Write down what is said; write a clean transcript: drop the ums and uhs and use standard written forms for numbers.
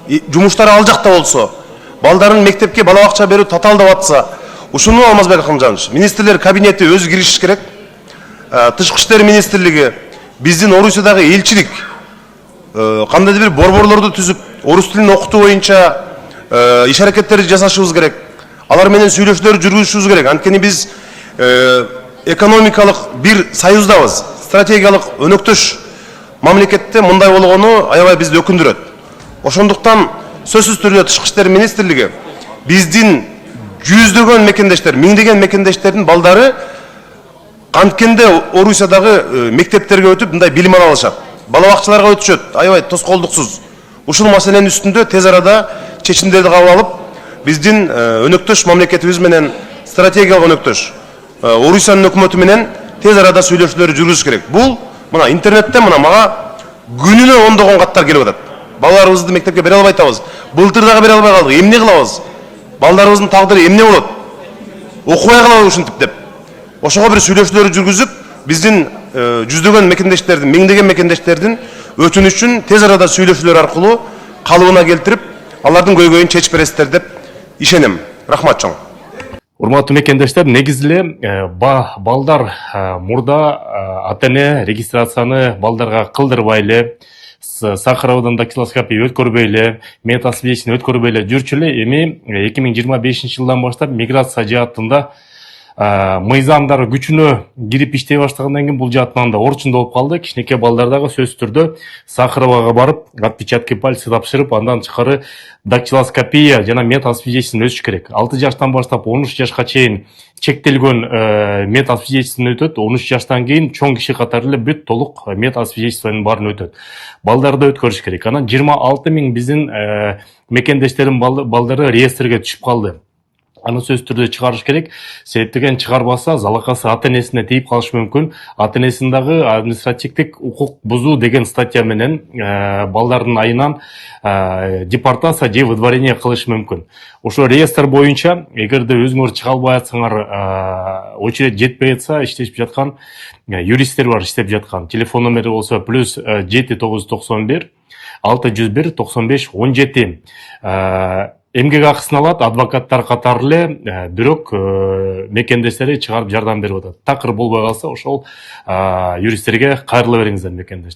жумуштары ал жакта болсо, балдарын мектепке бала бакча берүү татаалдап атса, ушуну Алмазбек Акмжанович, министрлер кабинети өзү киришиш керек. Тышкы иштер министрлиги, биздин Орусиядагы элчилик кандайдыр бир борборлорду түзүп, орус тилин окутуу боюнча иш аракеттерди жасашыбыз керек. Алар менен сүйлөшүүлөр жүргүзүшүбүз керек. Анткени биз экономикалык бир союздабыз, стратегиялык өнөктөш мамлекетте мындай болгону аябай бизди өкүндүрөт. Ошондуктан сөзсүз түрдө тышкы иштер министрлиги биздин жүздөгөн мекендештер, миңдеген мекендештердин балдары канткенде Орусиядагы мектептерге өтүп мындай билим ала алышат. Бала бакчаларга өтүшөт, аябай тоскоолдуксуз. Ушул маселенин үстүндө тез арада чечимдерди кабыл алып, биздин өнөктөш мамлекетибиз менен стратегиялык өнөктөш Орусиянын өкмөтү менен тез арада сүйлөшүүлөр жүргүзүш керек. Бул мына интернетте мага күнүнө ондогон каттар келип атат. Балаларыбызды мектепке бере албай атабыз. Былтыр дагы бере албай калдык. Эмне кылабыз? Балдарыбыздын тагдыры эмне болот? Окубай калабы ушинтип деп. Ошого бир сүйлөшүүлөр жүргүзүп, биздин жүздөгөн мекендештердин, миңдеген мекендештердин өтүнүшүн тез арада сүйлөшүүлөр аркылуу калыбына келтирип, алардын көйгөйүн чечип бересиздер деп ишенем. Рахмат чоң. Урматтуу мекендештер, негизиле балдар мурда ата-эне регистрацияны балдарга кылдырбай Сахаровдон дактилоскопия өткөрбөйлө, метасвечini өткөрбөйлө жүрчү эле. Эми 2025-жылдан баштап миграция жаатында мыйзамдар күчүнө кирип иштей баштагандан кийин бул жааттан да орчундо болуп калды. Кичинекей балдар дагы сөзсүз түрдө Сахаровага барып, отпечатки пальца тапшырып, андан тышкары дактилоскопия жана метасвечini өтүш керек. 6 жаштан баштап 13 жашка чейин чектелген метасвечini өтөт. 13 жаштан кийин чоң киши катары эле бүт толук метасвечинин баарын өтөт. Балдарды өткөрүш керек. Анан 26 000 биздин мекендештердин балдары реестрге түшүп калды. Аны сөз түрдө чыгарыш керек. Себептеген чыгарбаса, залакасы ата-энесине тийип калышы мүмкүн. Ата-энесин дагы административдик укук бузуу деген статья менен балдардын айынан депортация же выдворение кылышы мүмкүн. Ошо реестр боюнча, эгерде өзүңөр чыга албай атсаңар, очередь жетпей атса, иштешип жаткан юристтер бар, иштеп жаткан. Телефон номери болсо +7 991 601 95 17. Эмгек акысын алат, адвокаттар катары эле, бирок мекендештери чыгарып жардам берип атат. Такыр болбой калса, ошол юристтерге кайрыла бериңиздер мекендештер.